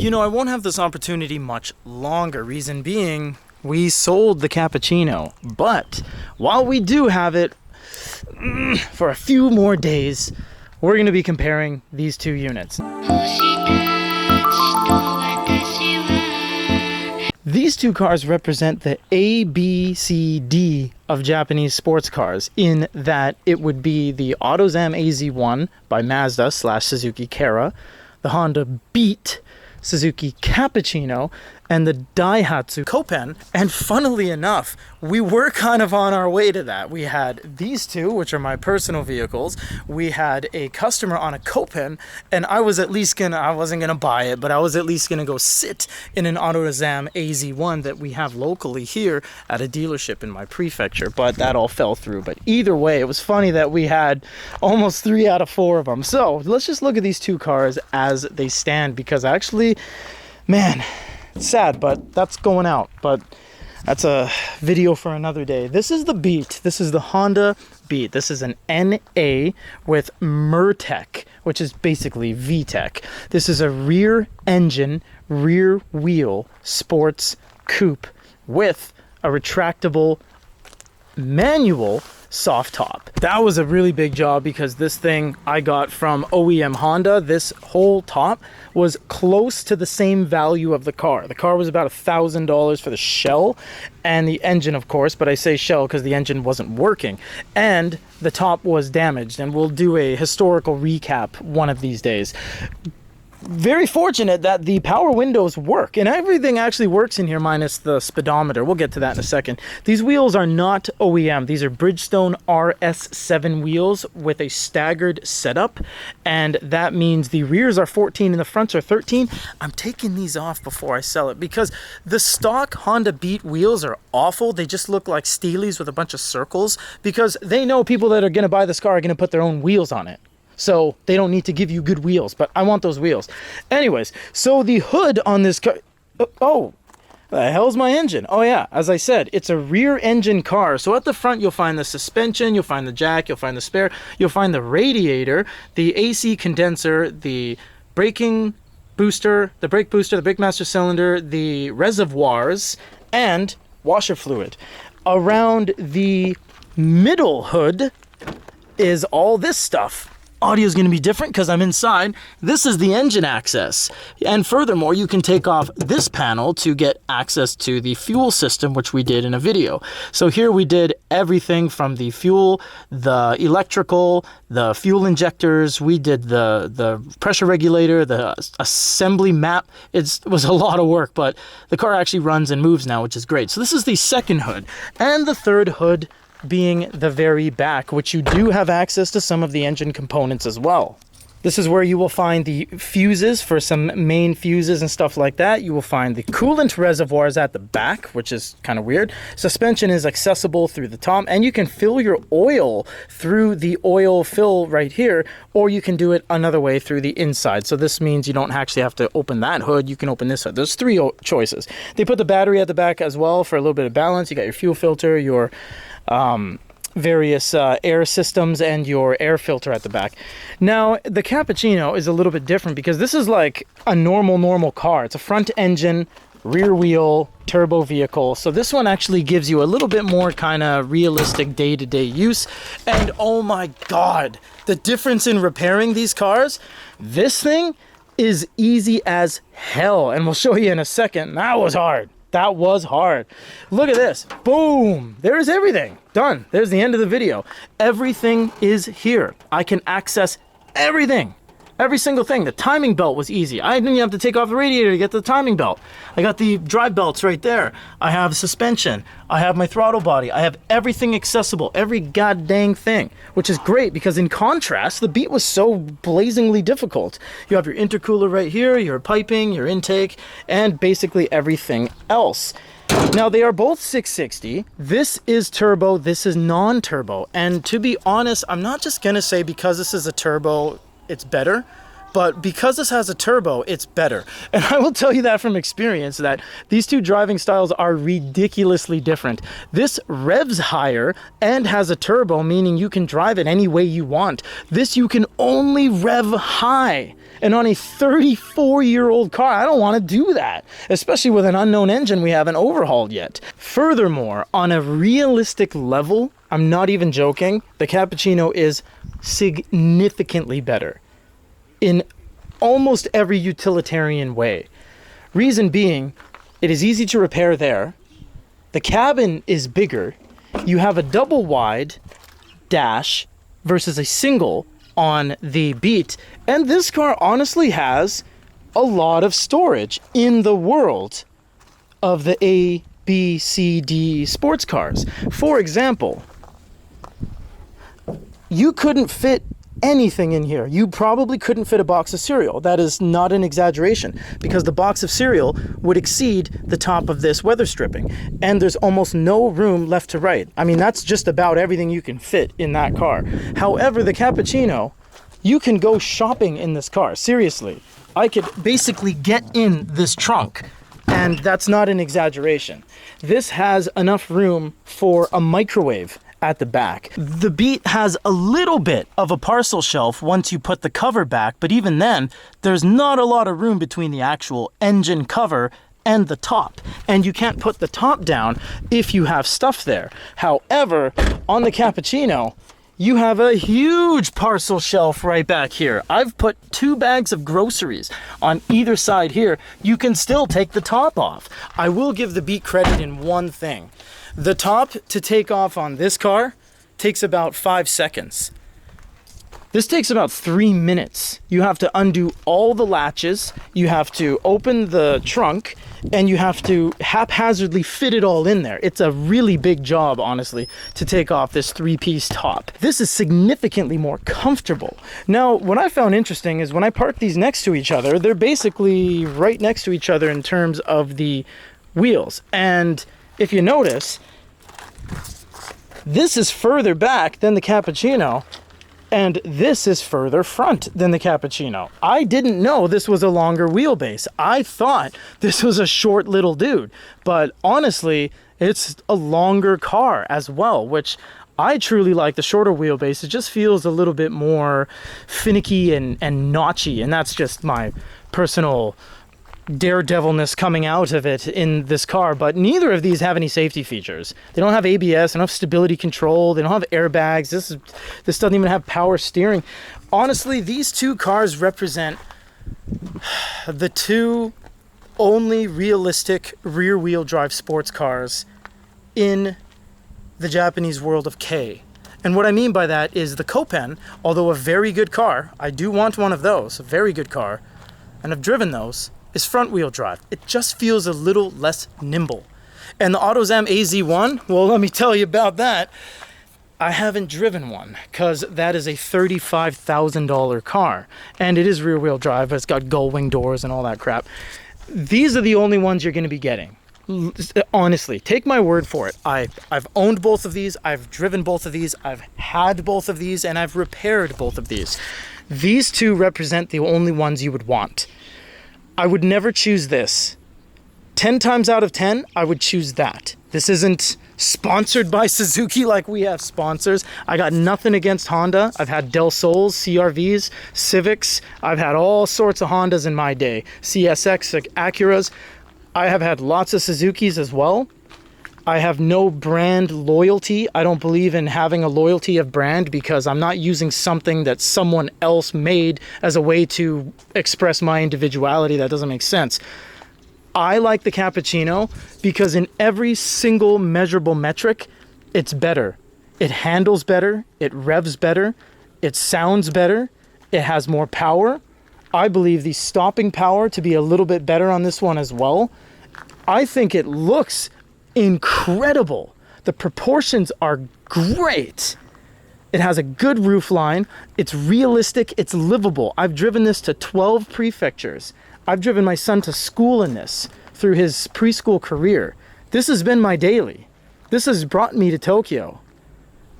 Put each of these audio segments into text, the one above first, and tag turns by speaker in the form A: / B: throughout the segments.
A: You know, I won't have this opportunity much longer. Reason being, we sold the Cappuccino. But while we do have it for a few more days, we're going to be comparing these two units. These two cars represent the A, B, C, D of Japanese sports cars, in that it would be the AutoZam AZ1 by Mazda / Suzuki Kera, the Honda Beat, Suzuki Cappuccino, and the Daihatsu Copen. And funnily enough, we were kind of on our way to that. We had these two, which are my personal vehicles. We had a customer on a Copen, and I wasn't gonna buy it, but I was at least gonna go sit in an AutoZam AZ1 that we have locally here at a dealership in my prefecture, but that all fell through. But either way, it was funny that we had almost 3 out of 4 of them. So let's just look at these two cars as they stand, because actually, man, it's sad, but that's going out. But that's a video for another day. This is the Beat. This is the Honda Beat. This is an NA with Murtec, which is basically VTEC. This is a rear engine, rear wheel sports coupe with a retractable manual soft top. That was a really big job, because this thing I got from OEM Honda. This whole top was close to the same value of the car. The car was about $1,000 for the shell and the engine, of course, but I say shell because the engine wasn't working and the top was damaged, and we'll do a historical recap one of these days. Very fortunate that the power windows work, and everything actually works in here minus the speedometer. We'll get to that in a second. These wheels are not OEM. These are Bridgestone RS7 wheels with a staggered setup, and that means the rears are 14 and the fronts are 13. I'm taking these off before I sell it, because the stock Honda Beat wheels are awful. They just look like Steelies with a bunch of circles, because they know people that are going to buy this car are going to put their own wheels on it. So they don't need to give you good wheels, but I want those wheels. Anyways, so the hood on this car, oh, the hell's my engine? Oh yeah, as I said, it's a rear engine car. So at the front, you'll find the suspension, you'll find the jack, you'll find the spare, you'll find the radiator, the AC condenser, the braking booster, the brake booster, the brake master cylinder, the reservoirs, and washer fluid. Around the middle hood is all this stuff. Audio is going to be different because I'm inside. This is the engine access. And furthermore, you can take off this panel to get access to the fuel system, which we did in a video. So here we did everything from the fuel, the electrical, the fuel injectors. We did the pressure regulator, the assembly map. It was a lot of work, but the car actually runs and moves now, which is great. So this is the second hood. And the third hood being the very back, which you do have access to some of the engine components as well. This is where you will find the fuses for some main fuses and stuff like that. You will find the coolant reservoirs at the back, which is kind of weird. Suspension is accessible through the top, and you can fill your oil through the oil fill right here, or you can do it another way through the inside. So this means you don't actually have to open that hood. You can open this hood. There's 3 choices. They put the battery at the back as well for a little bit of balance. You got your fuel filter, your various air systems, and your air filter at the back. Now, the Cappuccino is a little bit different, because this is like a normal car. It's a front engine, rear wheel, turbo vehicle. So this one actually gives you a little bit more kind of realistic day-to-day use. And oh my God, the difference in repairing these cars, this thing is easy as hell. And we'll show you in a second. That was hard. That was hard. Look at this. Boom. There's everything. Done. There's the end of the video. Everything is here. I can access everything. Every single thing. The timing belt was easy. I didn't even have to take off the radiator to get the timing belt. I got the drive belts right there. I have suspension. I have my throttle body. I have everything accessible. Every goddamn thing. Which is great, because in contrast, the Beat was so blazingly difficult. You have your intercooler right here, your piping, your intake, and basically everything else. Now, they are both 660. This is turbo. This is non-turbo. And to be honest, I'm not just going to say because this is a turbo, it's better. but because this has a turbo, it's better. And I will tell you that from experience, that these two driving styles are ridiculously different. This revs higher and has a turbo, meaning you can drive it any way you want. This you can only rev high. And on a 34-year-old car, I don't want to do that, especially with an unknown engine we haven't overhauled yet. Furthermore, on a realistic level, I'm not even joking, the Cappuccino is significantly better in almost every utilitarian way. Reason being, it is easy to repair there. The cabin is bigger. You have a double wide dash versus a single on the Beat, and this car honestly has a lot of storage in the world of the A, B, C, D sports cars. For example, you couldn't fit anything in here. You probably couldn't fit a box of cereal. That is not an exaggeration, because the box of cereal would exceed the top of this weather stripping, and there's almost no room left to right. I mean, that's just about everything you can fit in that car. However, the Cappuccino, you can go shopping in this car. Seriously, I could basically get in this trunk, and that's not an exaggeration. This has enough room for a microwave at the back. The Beat has a little bit of a parcel shelf once you put the cover back, but even then, there's not a lot of room between the actual engine cover and the top, and you can't put the top down if you have stuff there. However, on the Cappuccino, you have a huge parcel shelf right back here. I've put 2 bags of groceries on either side here. You can still take the top off. I will give the Beat credit in one thing. The top to take off on this car takes about 5 seconds. This takes about 3 minutes. You have to undo all the latches, you have to open the trunk, and you have to haphazardly fit it all in there. It's a really big job, honestly, to take off this 3-piece top. This is significantly more comfortable. Now, what I found interesting is when I park these next to each other, they're basically right next to each other in terms of the wheels. And if you notice, this is further back than the Cappuccino, and this is further front than the Cappuccino. I didn't know this was a longer wheelbase. I thought this was a short little dude, but honestly, it's a longer car as well, which I truly like the shorter wheelbase. It just feels a little bit more finicky and notchy, and that's just my personal daredevilness coming out of it in this car. But neither of these have any safety features. They don't have ABS, they don't have stability control, they don't have airbags. This doesn't even have power steering. Honestly, these two cars represent the two only realistic rear-wheel drive sports cars in the Japanese world of Kei. And what I mean by that is the Copen, although a very good car, I do want one of those, a very good car, and I've driven those, is front-wheel drive. It just feels a little less nimble. And the AutoZam AZ1, well, let me tell you about that. I haven't driven one, because that is a $35,000 car. And it is rear-wheel drive, it's got gull-wing doors and all that crap. These are the only ones you're going to be getting. Honestly, take my word for it. I've owned both of these, I've driven both of these, I've had both of these, and I've repaired both of these. These two represent the only ones you would want. I would never choose this. 10 times out of 10, I would choose that. This isn't sponsored by Suzuki like we have sponsors. I got nothing against Honda. I've had Del Sols, CRVs, Civics. I've had all sorts of Hondas in my day. CSX, like Acuras. I have had lots of Suzukis as well. I have no brand loyalty. I don't believe in having a loyalty of brand, because I'm not using something that someone else made as a way to express my individuality. That doesn't make sense. I like the Cappuccino because in every single measurable metric, it's better. It handles better, it revs better, it sounds better, it has more power. I believe the stopping power to be a little bit better on this one as well. I think it looks incredible. The proportions are great. It has a good roof line. It's realistic. It's livable. I've driven this to 12 prefectures. I've driven my son to school in this through his preschool career. This has been my daily. This has brought me to Tokyo.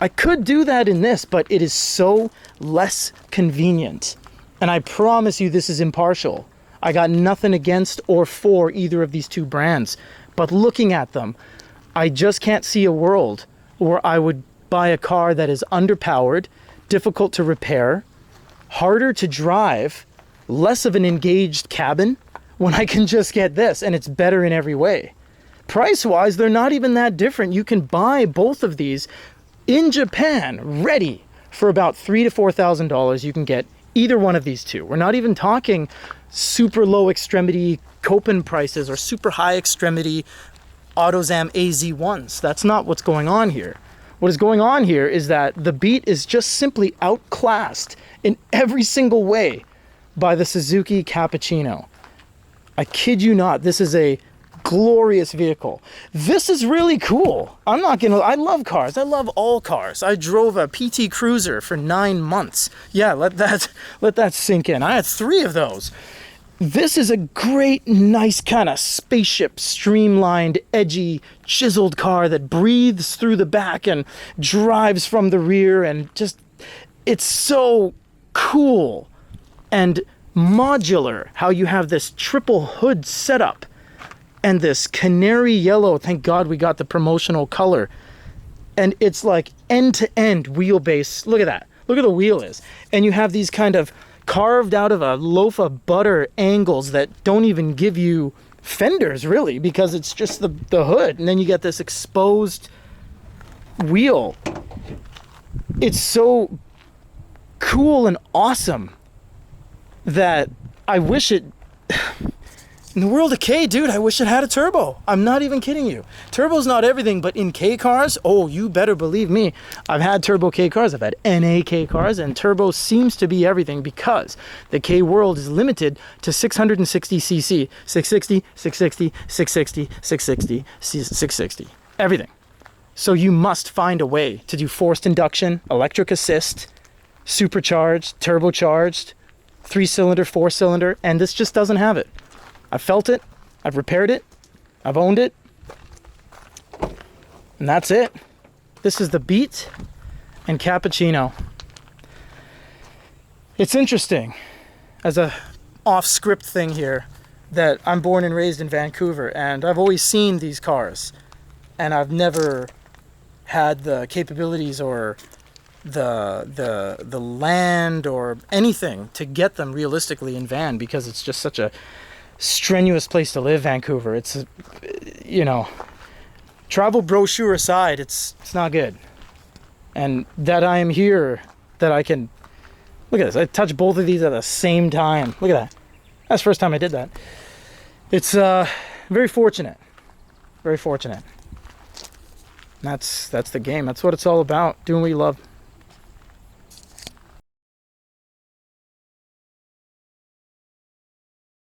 A: I could do that in this, but it is so less convenient. And I promise you this is impartial. I got nothing against or for either of these two brands. But looking at them, I just can't see a world where I would buy a car that is underpowered, difficult to repair, harder to drive, less of an engaged cabin, when I can just get this and it's better in every way. Price-wise, they're not even that different. You can buy both of these in Japan, ready for about $3,000 to $4,000. You can get either one of these two. We're not even talking super low extremity Copen prices or super high extremity AutoZam AZ1s. That's not what's going on here. What is going on here is that the Beat is just simply outclassed in every single way by the Suzuki Cappuccino. I kid you not, this is a glorious vehicle. This is really cool. I love cars. I love all cars. I drove a PT Cruiser for 9 months. Yeah, let that sink in. I had 3 of those. This is a great, nice kind of spaceship, streamlined, edgy, chiseled car that breathes through the back and drives from the rear, and just, it's so cool and modular how you have this triple hood setup and this canary yellow. Thank God we got the promotional color. And it's like end-to-end wheelbase. Look at that. Look at the wheel is. And you have these kind of carved out of a loaf of butter angles that don't even give you fenders, really, because it's just the hood. And then you get this exposed wheel. It's so cool and awesome that I wish it... In the world of Kei, dude, I wish it had a turbo. I'm not even kidding you. Turbo's not everything, but in Kei cars, oh, you better believe me. I've had turbo Kei cars, I've had NA Kei cars, and turbo seems to be everything because the Kei world is limited to 660cc. 660, 660, 660, 660, 660. Everything. So you must find a way to do forced induction, electric assist, supercharged, turbocharged, 3-cylinder, 4-cylinder, and this just doesn't have it. I've felt it, I've repaired it, I've owned it, and that's it. This is the Beat and Cappuccino. It's interesting, as a off-script thing here, that I'm born and raised in Vancouver, and I've always seen these cars, and I've never had the capabilities or the land or anything to get them realistically in van, because it's just such a strenuous place to live, Vancouver. It's, you know, travel brochure aside, it's not good. And that I am here, that I can, look at this, I touched both of these at the same time. Look at that. That's the first time I did that. It's very fortunate. Very fortunate. That's the game. That's what it's all about, doing what you love.